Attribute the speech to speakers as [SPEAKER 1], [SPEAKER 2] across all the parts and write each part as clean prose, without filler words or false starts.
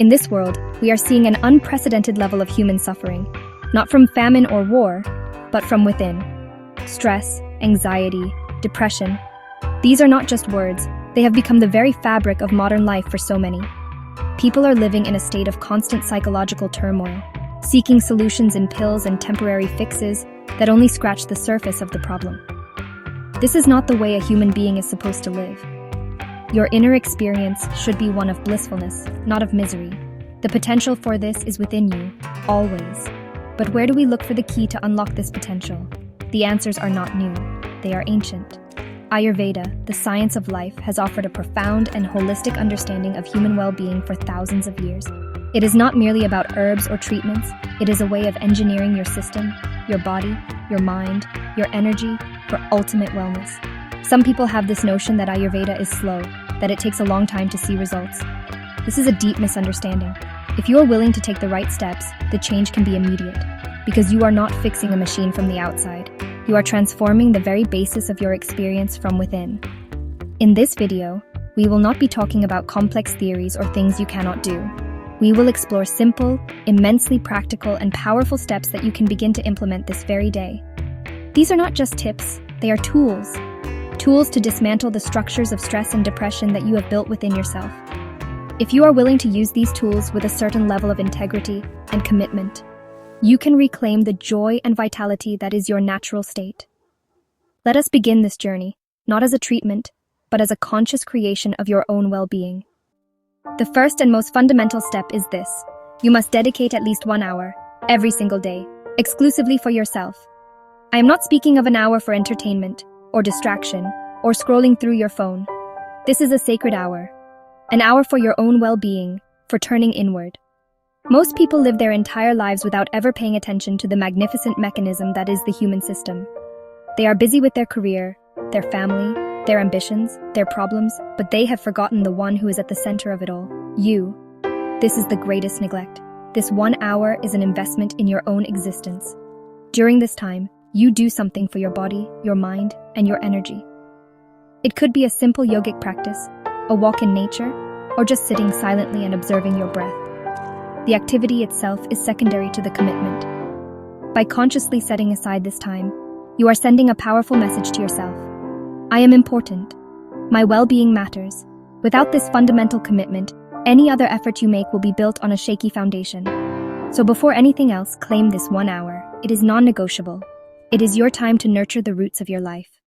[SPEAKER 1] In this world, we are seeing an unprecedented level of human suffering, not from famine or war, but from within. Stress, anxiety, depression. These are not just words, they have become the very fabric of modern life for so many. People are living in a state of constant psychological turmoil, seeking solutions in pills and temporary fixes that only scratch the surface of the problem. This is not the way a human being is supposed to live. Your inner experience should be one of blissfulness, not of misery. The potential for this is within you, always. But where do we look for the key to unlock this potential? The answers are not new, they are ancient. Ayurveda, the science of life, has offered a profound and holistic understanding of human well-being for thousands of years. It is not merely about herbs or treatments, it is a way of engineering your system, your body, your mind, your energy, for ultimate wellness. Some people have this notion that Ayurveda is slow, that it takes a long time to see results. This is a deep misunderstanding. If you are willing to take the right steps, the change can be immediate, because you are not fixing a machine from the outside. You are transforming the very basis of your experience from within. In this video, we will not be talking about complex theories or things you cannot do. We will explore simple, immensely practical, and powerful steps that you can begin to implement this very day. These are not just tips, they are tools. Tools to dismantle the structures of stress and depression that you have built within yourself. If you are willing to use these tools with a certain level of integrity and commitment, you can reclaim the joy and vitality that is your natural state. Let us begin this journey, not as a treatment, but as a conscious creation of your own well-being. The first and most fundamental step is this. You must dedicate at least 1 hour, every single day, exclusively for yourself. I am not speaking of an hour for entertainment, or distraction, or scrolling through your phone. This is a sacred hour. An hour for your own well-being, for turning inward. Most people live their entire lives without ever paying attention to the magnificent mechanism that is the human system. They are busy with their career, their family, their ambitions, their problems, but they have forgotten the one who is at the center of it all, you. This is the greatest neglect. This 1 hour is an investment in your own existence. During this time, you do something for your body, your mind, and your energy. It could be a simple yogic practice, a walk in nature, or just sitting silently and observing your breath. The activity itself is secondary to the commitment. By consciously setting aside this time, you are sending a powerful message to yourself. I am important. My well-being matters. Without this fundamental commitment, any other effort you make will be built on a shaky foundation. So before anything else, claim this 1 hour. It is non-negotiable. It is your time to nurture the roots of your life.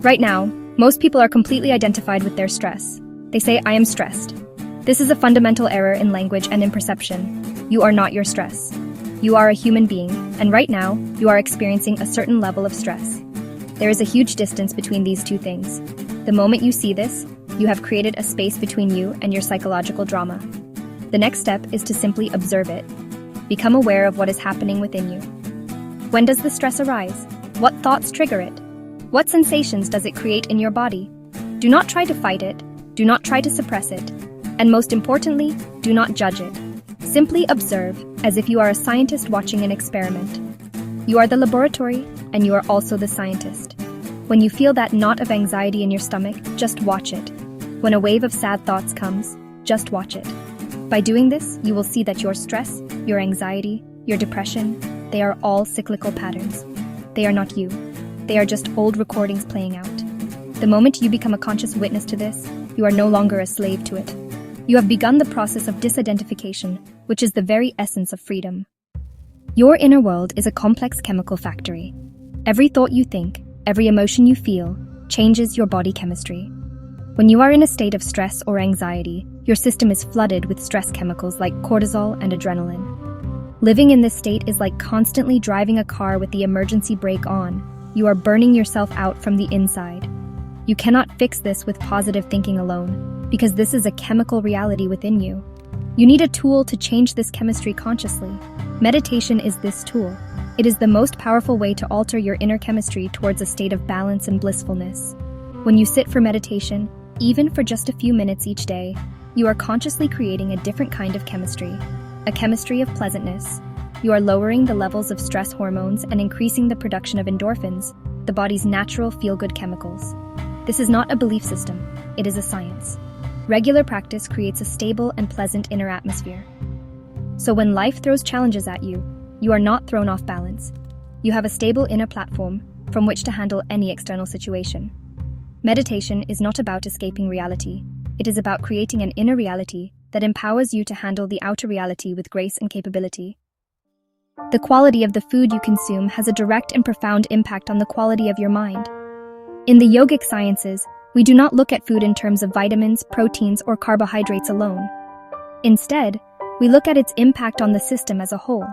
[SPEAKER 1] Right now, most people are completely identified with their stress. They say, I am stressed. This is a fundamental error in language and in perception. You are not your stress. You are a human being, and right now, you are experiencing a certain level of stress. There is a huge distance between these two things. The moment you see this, you have created a space between you and your psychological drama. The next step is to simply observe it. Become aware of what is happening within you. When does the stress arise? What thoughts trigger it? What sensations does it create in your body? Do not try to fight it. Do not try to suppress it. And most importantly, do not judge it. Simply observe, as if you are a scientist watching an experiment. You are the laboratory, and you are also the scientist. When you feel that knot of anxiety in your stomach, just watch it. When a wave of sad thoughts comes, just watch it. By doing this, you will see that your stress, your anxiety, your depression, they are all cyclical patterns. They are not you. They are just old recordings playing out. The moment you become a conscious witness to this, you are no longer a slave to it. You have begun the process of disidentification, which is the very essence of freedom. Your inner world is a complex chemical factory. Every thought you think, every emotion you feel, changes your body chemistry. When you are in a state of stress or anxiety, your system is flooded with stress chemicals like cortisol and adrenaline. Living in this state is like constantly driving a car with the emergency brake on. You are burning yourself out from the inside. You cannot fix this with positive thinking alone, because this is a chemical reality within you. You need a tool to change this chemistry consciously. Meditation is this tool. It is the most powerful way to alter your inner chemistry towards a state of balance and blissfulness. When you sit for meditation, even for just a few minutes each day, you are consciously creating a different kind of chemistry, a chemistry of pleasantness. You are lowering the levels of stress hormones and increasing the production of endorphins, the body's natural feel-good chemicals. This is not a belief system, it is a science. Regular practice creates a stable and pleasant inner atmosphere. So when life throws challenges at you, you are not thrown off balance. You have a stable inner platform from which to handle any external situation. Meditation is not about escaping reality. It is about creating an inner reality that empowers you to handle the outer reality with grace and capability. The quality of the food you consume has a direct and profound impact on the quality of your mind. In the yogic sciences, we do not look at food in terms of vitamins, proteins, or carbohydrates alone. Instead, we look at its impact on the system as a whole.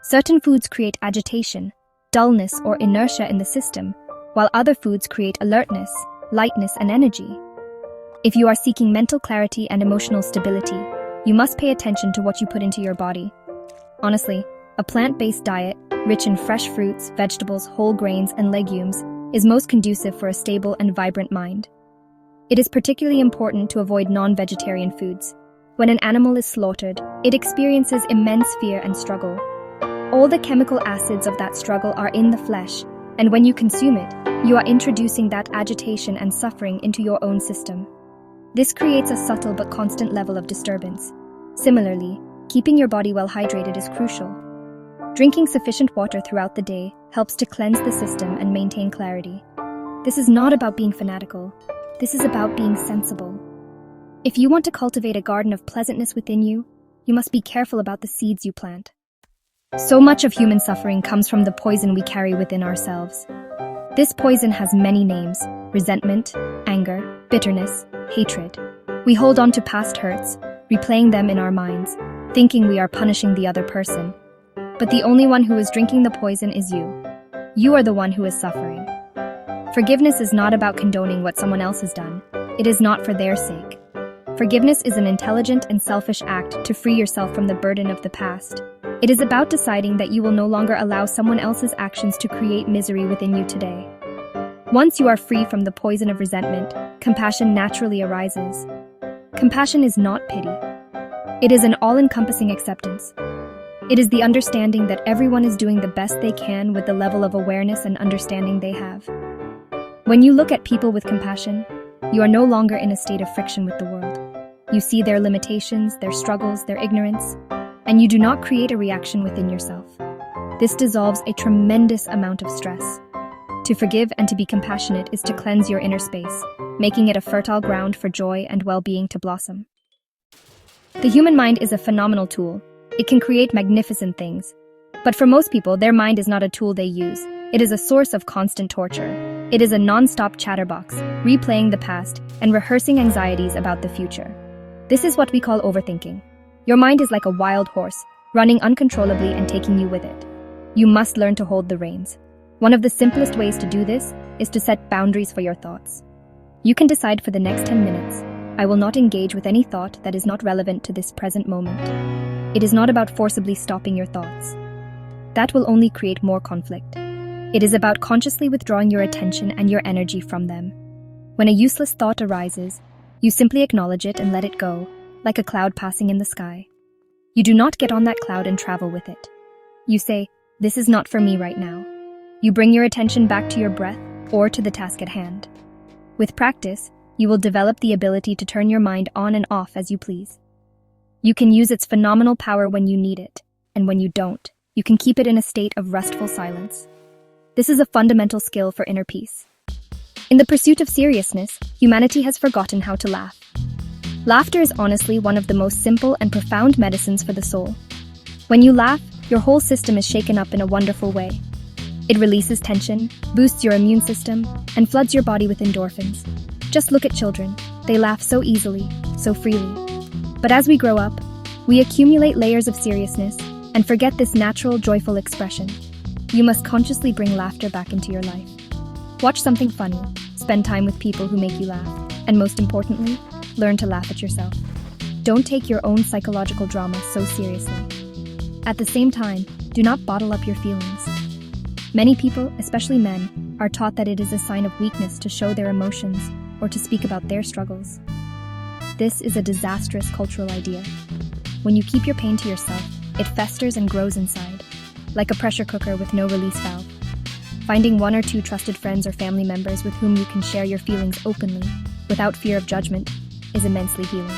[SPEAKER 1] Certain foods create agitation, dullness, or inertia in the system, while other foods create alertness, lightness, and energy. If you are seeking mental clarity and emotional stability, you must pay attention to what you put into your body. Honestly, a plant-based diet, rich in fresh fruits, vegetables, whole grains, and legumes, is most conducive for a stable and vibrant mind. It is particularly important to avoid non-vegetarian foods. When an animal is slaughtered, it experiences immense fear and struggle. All the chemical acids of that struggle are in the flesh, and when you consume it, you are introducing that agitation and suffering into your own system. This creates a subtle but constant level of disturbance. Similarly, keeping your body well hydrated is crucial. Drinking sufficient water throughout the day helps to cleanse the system and maintain clarity. This is not about being fanatical. This is about being sensible. If you want to cultivate a garden of pleasantness within you, you must be careful about the seeds you plant. So much of human suffering comes from the poison we carry within ourselves. This poison has many names: resentment, anger, bitterness, hatred. We hold on to past hurts, replaying them in our minds, thinking we are punishing the other person. But the only one who is drinking the poison is you. You are the one who is suffering. Forgiveness is not about condoning what someone else has done. It is not for their sake. Forgiveness is an intelligent and selfish act to free yourself from the burden of the past. It is about deciding that you will no longer allow someone else's actions to create misery within you today. Once you are free from the poison of resentment, compassion naturally arises. Compassion is not pity. It is an all-encompassing acceptance. It is the understanding that everyone is doing the best they can with the level of awareness and understanding they have. When you look at people with compassion, you are no longer in a state of friction with the world. You see their limitations, their struggles, their ignorance, and you do not create a reaction within yourself. This dissolves a tremendous amount of stress. To forgive and to be compassionate is to cleanse your inner space, making it a fertile ground for joy and well-being to blossom. The human mind is a phenomenal tool. It can create magnificent things. But for most people, their mind is not a tool they use. It is a source of constant torture. It is a non-stop chatterbox, replaying the past and rehearsing anxieties about the future. This is what we call overthinking. Your mind is like a wild horse, running uncontrollably and taking you with it. You must learn to hold the reins. One of the simplest ways to do this is to set boundaries for your thoughts. You can decide for the next 10 minutes, I will not engage with any thought that is not relevant to this present moment. It is not about forcibly stopping your thoughts. That will only create more conflict. It is about consciously withdrawing your attention and your energy from them. When a useless thought arises, you simply acknowledge it and let it go, like a cloud passing in the sky. You do not get on that cloud and travel with it. You say, this is not for me right now. You bring your attention back to your breath or to the task at hand. With practice, you will develop the ability to turn your mind on and off as you please. You can use its phenomenal power when you need it, and when you don't, you can keep it in a state of restful silence. This is a fundamental skill for inner peace. In the pursuit of seriousness, humanity has forgotten how to laugh. Laughter is honestly one of the most simple and profound medicines for the soul. When you laugh, your whole system is shaken up in a wonderful way. It releases tension, boosts your immune system, and floods your body with endorphins. Just look at children. They laugh so easily, so freely. But as we grow up, we accumulate layers of seriousness and forget this natural, joyful expression. You must consciously bring laughter back into your life. Watch something funny, spend time with people who make you laugh, and most importantly, learn to laugh at yourself. Don't take your own psychological drama so seriously. At the same time, do not bottle up your feelings. Many people, especially men, are taught that it is a sign of weakness to show their emotions or to speak about their struggles. This is a disastrous cultural idea. When you keep your pain to yourself, it festers and grows inside, like a pressure cooker with no release valve. Finding one or two trusted friends or family members with whom you can share your feelings openly, without fear of judgment, is immensely healing.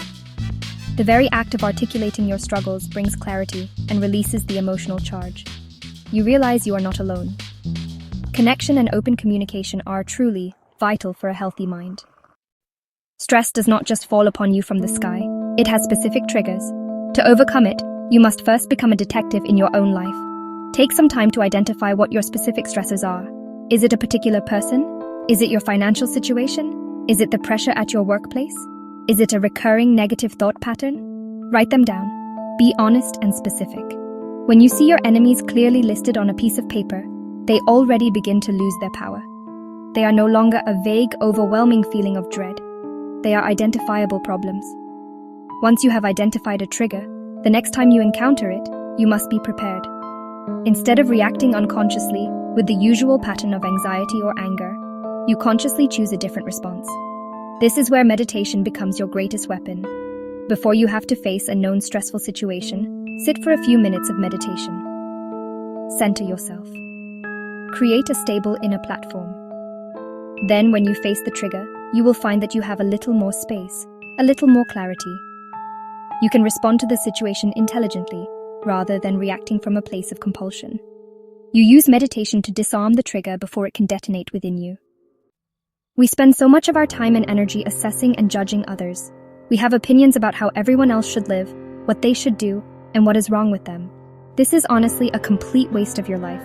[SPEAKER 1] The very act of articulating your struggles brings clarity and releases the emotional charge. You realize you are not alone. Connection and open communication are truly vital for a healthy mind. Stress does not just fall upon you from the sky, it has specific triggers. To overcome it, you must first become a detective in your own life. Take some time to identify what your specific stressors are. Is it a particular person? Is it your financial situation? Is it the pressure at your workplace? Is it a recurring negative thought pattern? Write them down. Be honest and specific. When you see your enemies clearly listed on a piece of paper, they already begin to lose their power. They are no longer a vague, overwhelming feeling of dread. They are identifiable problems. Once you have identified a trigger, the next time you encounter it, you must be prepared. Instead of reacting unconsciously with the usual pattern of anxiety or anger, you consciously choose a different response. This is where meditation becomes your greatest weapon. Before you have to face a known stressful situation, sit for a few minutes of meditation. Center yourself. Create a stable inner platform. Then, when you face the trigger, you will find that you have a little more space, a little more clarity. You can respond to the situation intelligently, rather than reacting from a place of compulsion. You use meditation to disarm the trigger before it can detonate within you. We spend so much of our time and energy assessing and judging others. We have opinions about how everyone else should live, what they should do, and what is wrong with them. This is honestly a complete waste of your life.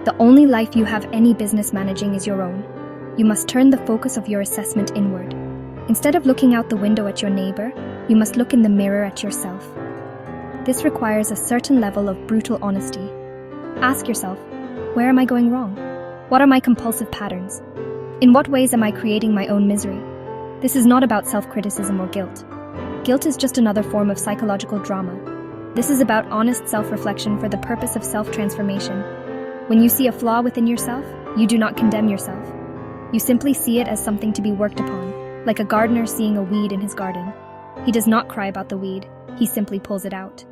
[SPEAKER 1] The only life you have any business managing is your own. You must turn the focus of your assessment inward. Instead of looking out the window at your neighbor, you must look in the mirror at yourself. This requires a certain level of brutal honesty. Ask yourself, where am I going wrong? What are my compulsive patterns? In what ways am I creating my own misery? This is not about self-criticism or guilt. Guilt is just another form of psychological drama. This is about honest self-reflection for the purpose of self-transformation. When you see a flaw within yourself, you do not condemn yourself. You simply see it as something to be worked upon, like a gardener seeing a weed in his garden. He does not cry about the weed, he simply pulls it out.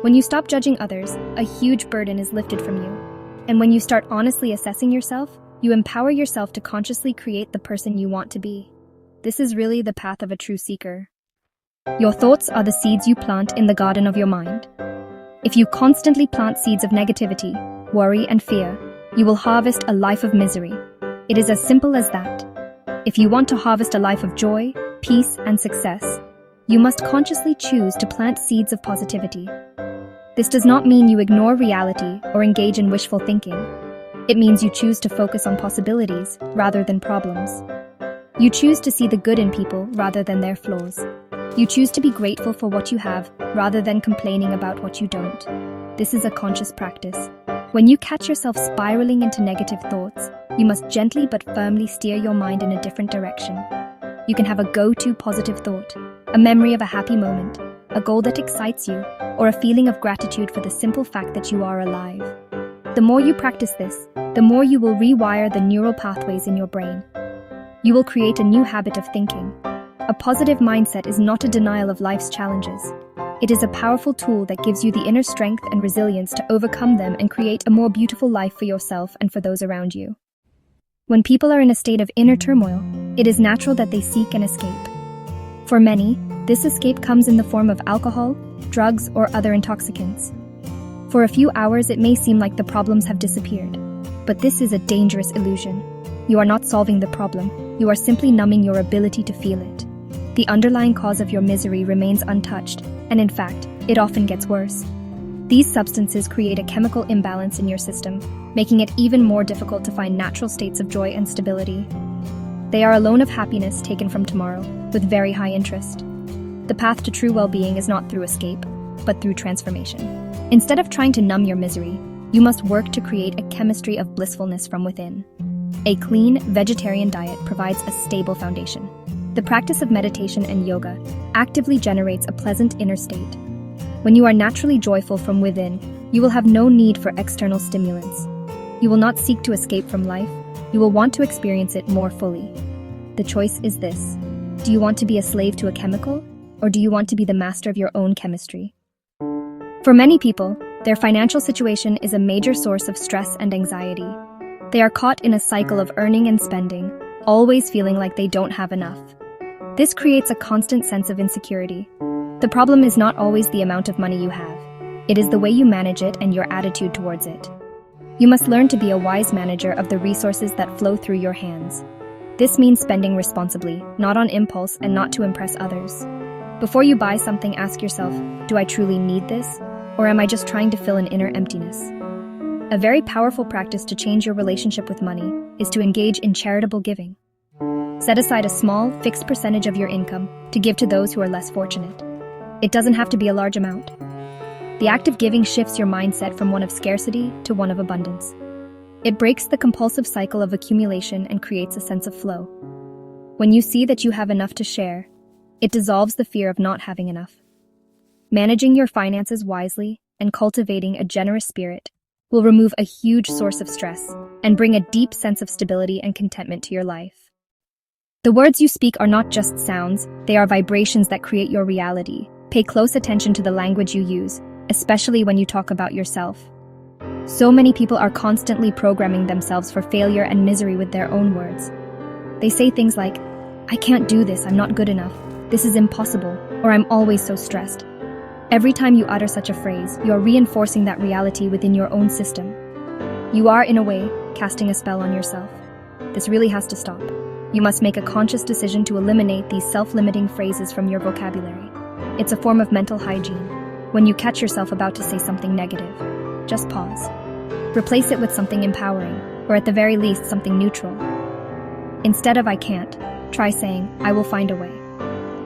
[SPEAKER 1] When you stop judging others, a huge burden is lifted from you. And when you start honestly assessing yourself, you empower yourself to consciously create the person you want to be. This is really the path of a true seeker. Your thoughts are the seeds you plant in the garden of your mind. If you constantly plant seeds of negativity, worry, and fear, you will harvest a life of misery. It is as simple as that. If you want to harvest a life of joy, peace, and success, you must consciously choose to plant seeds of positivity. This does not mean you ignore reality or engage in wishful thinking. It means you choose to focus on possibilities rather than problems. You choose to see the good in people rather than their flaws. You choose to be grateful for what you have rather than complaining about what you don't. This is a conscious practice. When you catch yourself spiraling into negative thoughts, you must gently but firmly steer your mind in a different direction. You can have a go-to positive thought, a memory of a happy moment, a goal that excites you, or a feeling of gratitude for the simple fact that you are alive. The more you practice this, the more you will rewire the neural pathways in your brain. You will create a new habit of thinking. A positive mindset is not a denial of life's challenges. It is a powerful tool that gives you the inner strength and resilience to overcome them and create a more beautiful life for yourself and for those around you. When people are in a state of inner turmoil, it is natural that they seek an escape. For many, this escape comes in the form of alcohol, drugs, or other intoxicants. For a few hours, it may seem like the problems have disappeared, but this is a dangerous illusion. You are not solving the problem, you are simply numbing your ability to feel it. The underlying cause of your misery remains untouched, and in fact, it often gets worse. These substances create a chemical imbalance in your system, making it even more difficult to find natural states of joy and stability. They are a loan of happiness taken from tomorrow, with very high interest. The path to true well-being is not through escape, but through transformation. Instead of trying to numb your misery, you must work to create a chemistry of blissfulness from within. A clean, vegetarian diet provides a stable foundation. The practice of meditation and yoga actively generates a pleasant inner state. When you are naturally joyful from within, you will have no need for external stimulants. You will not seek to escape from life, you will want to experience it more fully. The choice is this. Do you want to be a slave to a chemical, or do you want to be the master of your own chemistry? For many people, their financial situation is a major source of stress and anxiety. They are caught in a cycle of earning and spending, always feeling like they don't have enough. This creates a constant sense of insecurity. The problem is not always the amount of money you have. It is the way you manage it and your attitude towards it. You must learn to be a wise manager of the resources that flow through your hands. This means spending responsibly, not on impulse and not to impress others. Before you buy something, ask yourself, do I truly need this? Or am I just trying to fill an inner emptiness? A very powerful practice to change your relationship with money is to engage in charitable giving. Set aside a small, fixed percentage of your income to give to those who are less fortunate. It doesn't have to be a large amount. The act of giving shifts your mindset from one of scarcity to one of abundance. It breaks the compulsive cycle of accumulation and creates a sense of flow. When you see that you have enough to share, it dissolves the fear of not having enough. Managing your finances wisely and cultivating a generous spirit will remove a huge source of stress and bring a deep sense of stability and contentment to your life. The words you speak are not just sounds, they are vibrations that create your reality. Pay close attention to the language you use, especially when you talk about yourself. So many people are constantly programming themselves for failure and misery with their own words. They say things like, I can't do this, I'm not good enough, this is impossible, or I'm always so stressed. Every time you utter such a phrase, you are reinforcing that reality within your own system. You are, in a way, casting a spell on yourself. This really has to stop. You must make a conscious decision to eliminate these self-limiting phrases from your vocabulary. It's a form of mental hygiene. When you catch yourself about to say something negative, just pause. Replace it with something empowering, or at the very least, something neutral. Instead of I can't, try saying, I will find a way.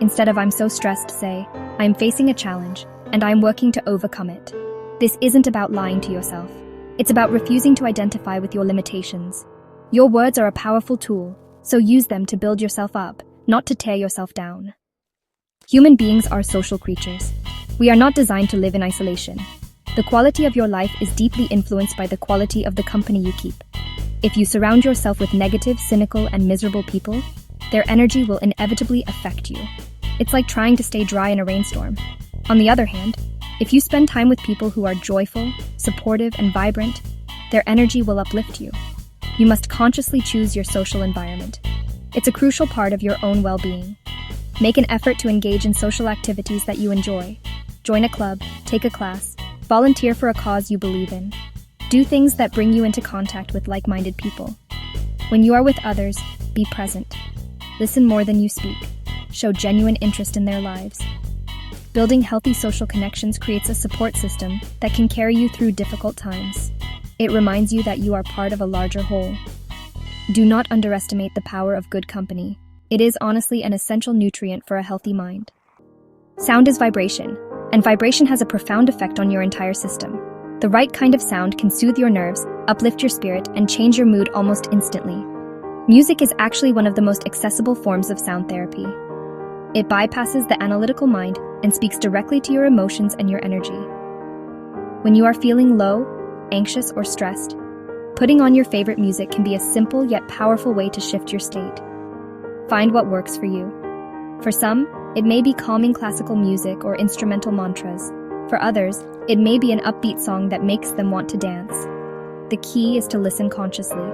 [SPEAKER 1] Instead of I'm so stressed, say, I am facing a challenge, and I am working to overcome it. This isn't about lying to yourself. It's about refusing to identify with your limitations. Your words are a powerful tool, so use them to build yourself up, not to tear yourself down. Human beings are social creatures. We are not designed to live in isolation. The quality of your life is deeply influenced by the quality of the company you keep. If you surround yourself with negative, cynical, and miserable people, their energy will inevitably affect you. It's like trying to stay dry in a rainstorm. On the other hand, if you spend time with people who are joyful, supportive, and vibrant, their energy will uplift you. You must consciously choose your social environment. It's a crucial part of your own well-being. Make an effort to engage in social activities that you enjoy. Join a club, take a class, volunteer for a cause you believe in. Do things that bring you into contact with like-minded people. When you are with others, be present. Listen more than you speak. Show genuine interest in their lives. Building healthy social connections creates a support system that can carry you through difficult times. It reminds you that you are part of a larger whole. Do not underestimate the power of good company. It is honestly an essential nutrient for a healthy mind. Sound is vibration, and vibration has a profound effect on your entire system. The right kind of sound can soothe your nerves, uplift your spirit, and change your mood almost instantly. Music is actually one of the most accessible forms of sound therapy. It bypasses the analytical mind and speaks directly to your emotions and your energy. When you are feeling low, anxious, or stressed, putting on your favorite music can be a simple yet powerful way to shift your state. Find what works for you. For some, it may be calming classical music or instrumental mantras. For others, it may be an upbeat song that makes them want to dance. The key is to listen consciously.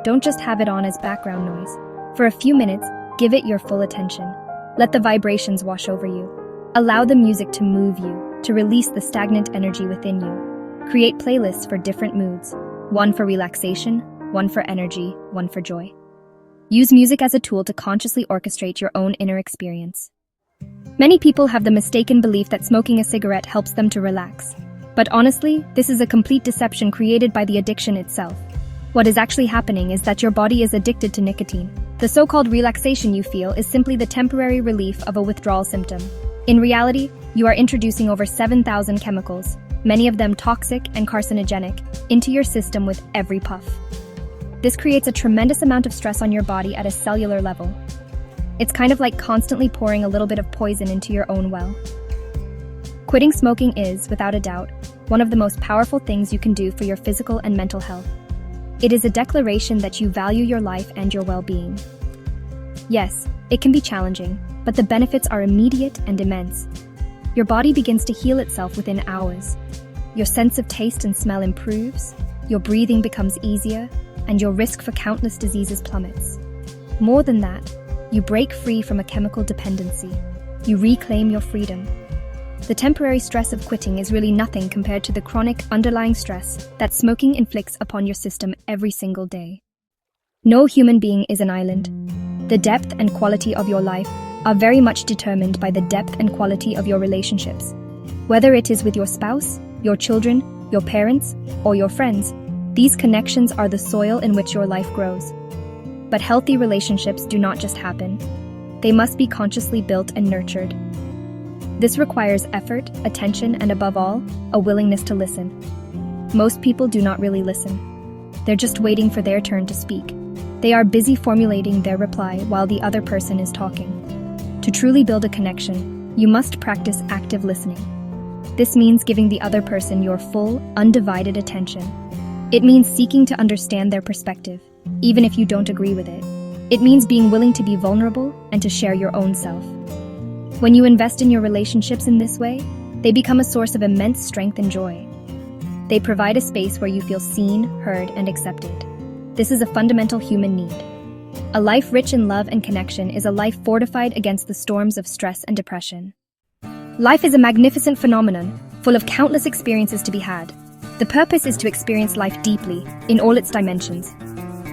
[SPEAKER 1] Don't just have it on as background noise. For a few minutes, give it your full attention. Let the vibrations wash over you. Allow the music to move you, to release the stagnant energy within you. Create playlists for different moods. One for relaxation, one for energy, one for joy. Use music as a tool to consciously orchestrate your own inner experience. Many people have the mistaken belief that smoking a cigarette helps them to relax. But honestly, this is a complete deception created by the addiction itself. What is actually happening is that your body is addicted to nicotine. The so-called relaxation you feel is simply the temporary relief of a withdrawal symptom. In reality, you are introducing over 7,000 chemicals, many of them toxic and carcinogenic, into your system with every puff. This creates a tremendous amount of stress on your body at a cellular level. It's kind of like constantly pouring a little bit of poison into your own well. Quitting smoking is, without a doubt, one of the most powerful things you can do for your physical and mental health. It is a declaration that you value your life and your well-being. Yes, it can be challenging, but the benefits are immediate and immense. Your body begins to heal itself within hours. Your sense of taste and smell improves, your breathing becomes easier, and your risk for countless diseases plummets. More than that, You break free from a chemical dependency. You reclaim your freedom. The temporary stress of quitting is really nothing compared to the chronic underlying stress that smoking inflicts upon your system every single day. No human being is an island. The depth and quality of your life are very much determined by the depth and quality of your relationships. Whether it is with your spouse, your children, your parents, or your friends, these connections are the soil in which your life grows. But healthy relationships do not just happen. They must be consciously built and nurtured. This requires effort, attention, and above all, a willingness to listen. Most people do not really listen. They're just waiting for their turn to speak. They are busy formulating their reply while the other person is talking. To truly build a connection, you must practice active listening. This means giving the other person your full, undivided attention. It means seeking to understand their perspective, even if you don't agree with it. It means being willing to be vulnerable and to share your own self. When you invest in your relationships in this way, they become a source of immense strength and joy. They provide a space where you feel seen, heard, and accepted. This is a fundamental human need. A life rich in love and connection is a life fortified against the storms of stress and depression. Life is a magnificent phenomenon, full of countless experiences to be had. The purpose is to experience life deeply, in all its dimensions.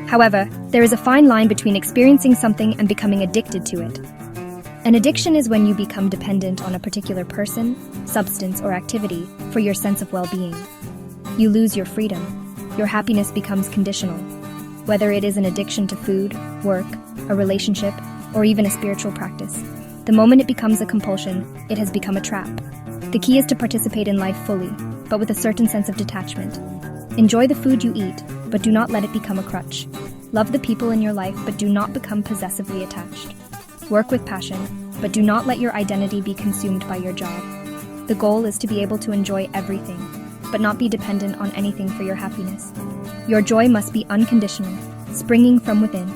[SPEAKER 1] However, there is a fine line between experiencing something and becoming addicted to it. An addiction is when you become dependent on a particular person, substance, or activity for your sense of well-being. You lose your freedom. Your happiness becomes conditional. Whether it is an addiction to food, work, a relationship, or even a spiritual practice, the moment it becomes a compulsion, it has become a trap. The key is to participate in life fully, but with a certain sense of detachment. Enjoy the food you eat, but do not let it become a crutch. Love the people in your life, but do not become possessively attached. Work with passion, but do not let your identity be consumed by your job. The goal is to be able to enjoy everything, but not be dependent on anything for your happiness. Your joy must be unconditional, springing from within.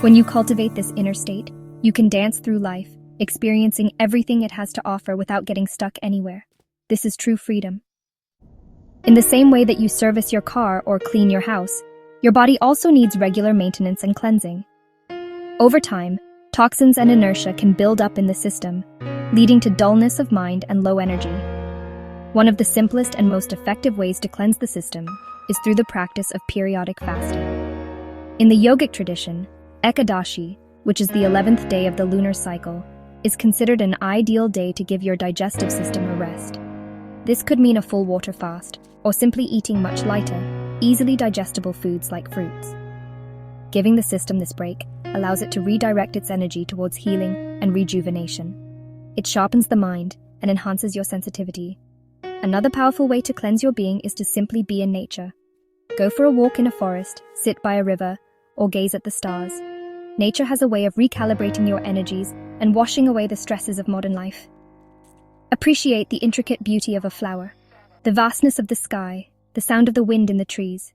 [SPEAKER 1] When you cultivate this inner state, you can dance through life, experiencing everything it has to offer without getting stuck anywhere. This is true freedom. In the same way that you service your car or clean your house, your body also needs regular maintenance and cleansing. Over time, toxins and inertia can build up in the system, leading to dullness of mind and low energy. One of the simplest and most effective ways to cleanse the system is through the practice of periodic fasting. In the yogic tradition, Ekadashi, which is the 11th day of the lunar cycle, is considered an ideal day to give your digestive system a rest. This could mean a full water fast, or simply eating much lighter, easily digestible foods like fruits. Giving the system this break allows it to redirect its energy towards healing and rejuvenation. It sharpens the mind and enhances your sensitivity. Another powerful way to cleanse your being is to simply be in nature. Go for a walk in a forest, sit by a river, or gaze at the stars. Nature has a way of recalibrating your energies and washing away the stresses of modern life. Appreciate the intricate beauty of a flower, the vastness of the sky, the sound of the wind in the trees.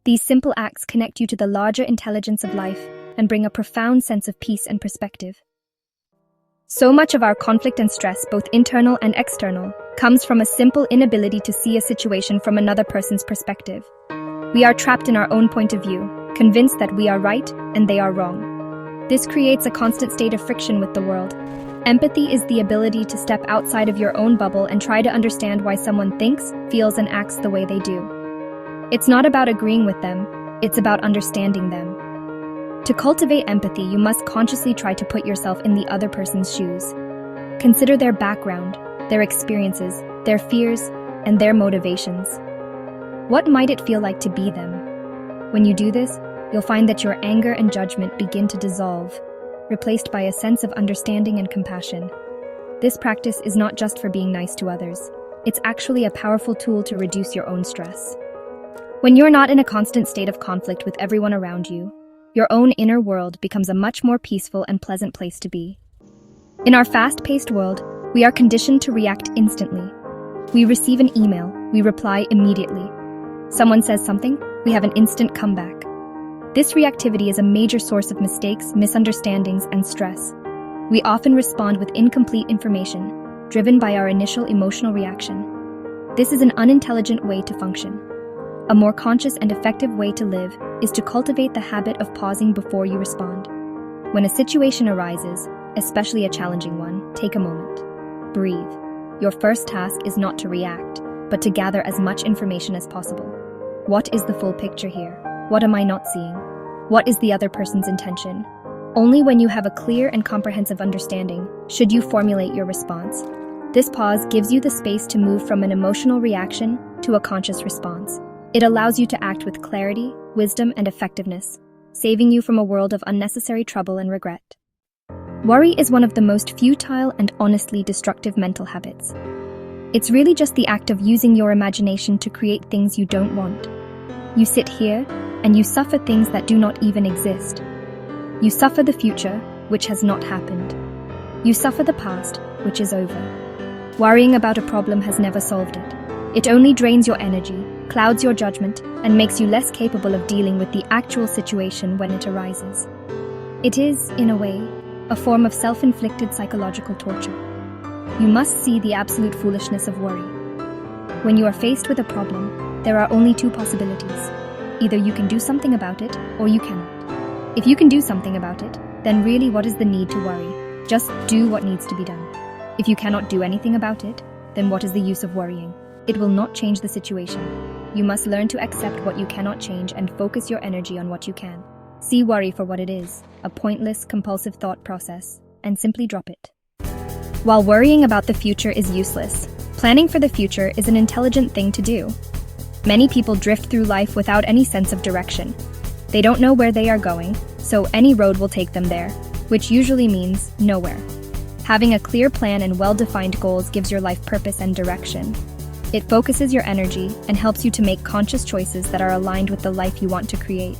[SPEAKER 1] These simple acts connect you to the larger intelligence of life and bring a profound sense of peace and perspective. So much of our conflict and stress, both internal and external, comes from a simple inability to see a situation from another person's perspective. We are trapped in our own point of view, convinced that we are right and they are wrong. This creates a constant state of friction with the world. Empathy is the ability to step outside of your own bubble and try to understand why someone thinks, feels, and acts the way they do. It's not about agreeing with them, it's about understanding them. To cultivate empathy, you must consciously try to put yourself in the other person's shoes. Consider their background, their experiences, their fears, and their motivations. What might it feel like to be them? When you do this, you'll find that your anger and judgment begin to dissolve, replaced by a sense of understanding and compassion. This practice is not just for being nice to others. It's actually a powerful tool to reduce your own stress. When you're not in a constant state of conflict with everyone around you, your own inner world becomes a much more peaceful and pleasant place to be. In our fast-paced world, we are conditioned to react instantly. We receive an email, we reply immediately. Someone says something, we have an instant comeback. This reactivity is a major source of mistakes, misunderstandings, and stress. We often respond with incomplete information, driven by our initial emotional reaction. This is an unintelligent way to function. A more conscious and effective way to live is to cultivate the habit of pausing before you respond. When a situation arises, especially a challenging one, take a moment. Breathe. Your first task is not to react, but to gather as much information as possible. What is the full picture here? What am I not seeing? What is the other person's intention? Only when you have a clear and comprehensive understanding should you formulate your response. This pause gives you the space to move from an emotional reaction to a conscious response. It allows you to act with clarity, wisdom, and effectiveness, saving you from a world of unnecessary trouble and regret. Worry is one of the most futile and honestly destructive mental habits. It's really just the act of using your imagination to create things you don't want. You sit here and you suffer things that do not even exist. You suffer the future, which has not happened. You suffer the past, which is over. Worrying about a problem has never solved it. It only drains your energy, clouds your judgment, and makes you less capable of dealing with the actual situation when it arises. It is, in a way, a form of self-inflicted psychological torture. You must see the absolute foolishness of worry. When you are faced with a problem, there are only two possibilities. Either you can do something about it, or you cannot. If you can do something about it, then really what is the need to worry? Just do what needs to be done. If you cannot do anything about it, then what is the use of worrying? It will not change the situation. You must learn to accept what you cannot change and focus your energy on what you can. See worry for what it is, a pointless, compulsive thought process, and simply drop it. While worrying about the future is useless, planning for the future is an intelligent thing to do. Many people drift through life without any sense of direction. They don't know where they are going, so any road will take them there, which usually means nowhere. Having a clear plan and well-defined goals gives your life purpose and direction. It focuses your energy and helps you to make conscious choices that are aligned with the life you want to create.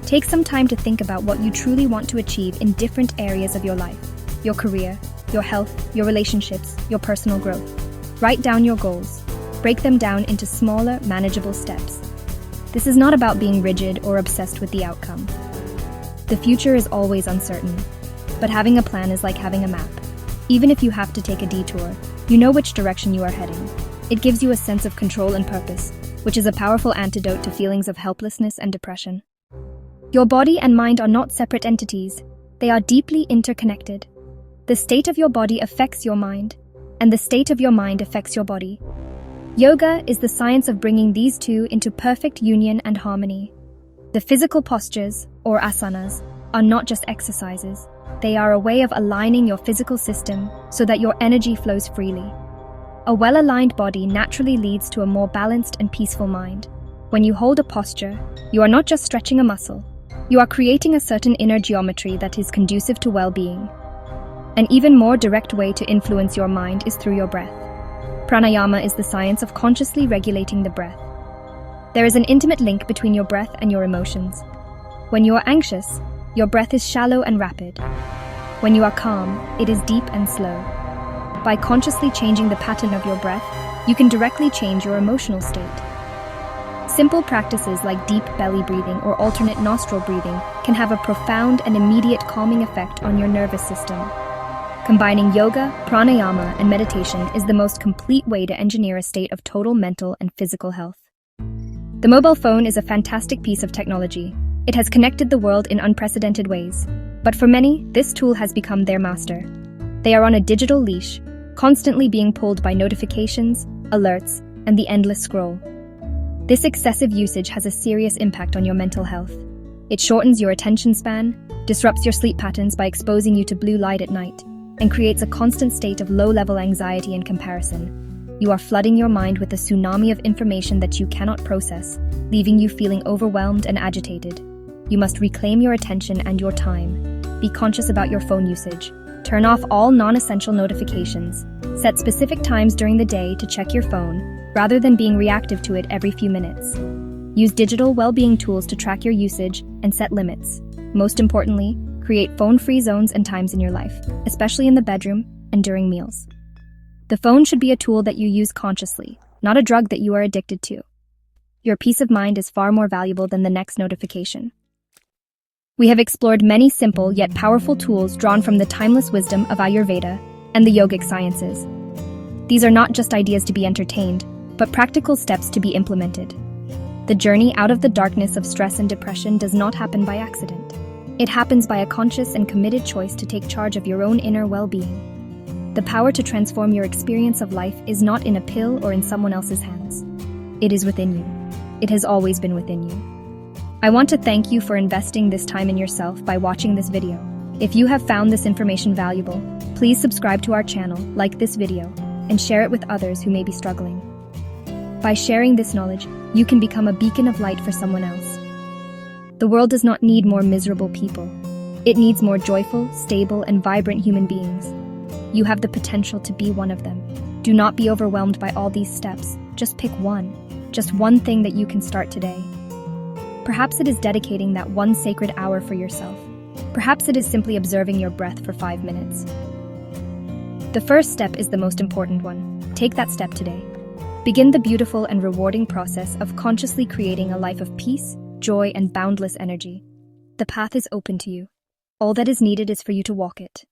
[SPEAKER 1] Take some time to think about what you truly want to achieve in different areas of your life: your career, your health, your relationships, your personal growth. Write down your goals. Break them down into smaller, manageable steps. This is not about being rigid or obsessed with the outcome. The future is always uncertain, but having a plan is like having a map. Even if you have to take a detour, you know which direction you are heading. It gives you a sense of control and purpose, which is a powerful antidote to feelings of helplessness and depression. Your body and mind are not separate entities. They are deeply interconnected. The state of your body affects your mind, and the state of your mind affects your body. Yoga is the science of bringing these two into perfect union and harmony. The physical postures, or asanas, are not just exercises. They are a way of aligning your physical system so that your energy flows freely. A well-aligned body naturally leads to a more balanced and peaceful mind. When you hold a posture, you are not just stretching a muscle. You are creating a certain inner geometry that is conducive to well-being. An even more direct way to influence your mind is through your breath. Pranayama is the science of consciously regulating the breath. There is an intimate link between your breath and your emotions. When you are anxious, your breath is shallow and rapid. When you are calm, it is deep and slow. By consciously changing the pattern of your breath, you can directly change your emotional state. Simple practices like deep belly breathing or alternate nostril breathing can have a profound and immediate calming effect on your nervous system. Combining yoga, pranayama, and meditation is the most complete way to engineer a state of total mental and physical health. The mobile phone is a fantastic piece of technology. It has connected the world in unprecedented ways. But for many, this tool has become their master. They are on a digital leash, constantly being pulled by notifications, alerts, and the endless scroll. This excessive usage has a serious impact on your mental health. It shortens your attention span, disrupts your sleep patterns by exposing you to blue light at night, and creates a constant state of low-level anxiety and comparison. You are flooding your mind with a tsunami of information that you cannot process, leaving you feeling overwhelmed and agitated. You must reclaim your attention and your time. Be conscious about your phone usage. Turn off all non-essential notifications. Set specific times during the day to check your phone, rather than being reactive to it every few minutes. Use digital well-being tools to track your usage and set limits. Most importantly, create phone-free zones and times in your life, especially in the bedroom and during meals. The phone should be a tool that you use consciously, not a drug that you are addicted to. Your peace of mind is far more valuable than the next notification. We have explored many simple yet powerful tools drawn from the timeless wisdom of Ayurveda and the yogic sciences. These are not just ideas to be entertained, but practical steps to be implemented. The journey out of the darkness of stress and depression does not happen by accident. It happens by a conscious and committed choice to take charge of your own inner well-being. The power to transform your experience of life is not in a pill or in someone else's hands. It is within you. It has always been within you. I want to thank you for investing this time in yourself by watching this video. If you have found this information valuable, please subscribe to our channel, like this video, and share it with others who may be struggling. By sharing this knowledge, you can become a beacon of light for someone else. The world does not need more miserable people. It needs more joyful, stable, and vibrant human beings. You have the potential to be one of them. Do not be overwhelmed by all these steps. Just pick one. Just one thing that you can start today. Perhaps it is dedicating that one sacred hour for yourself. Perhaps it is simply observing your breath for 5 minutes. The first step is the most important one. Take that step today. Begin the beautiful and rewarding process of consciously creating a life of peace, joy, and boundless energy. The path is open to you. All that is needed is for you to walk it.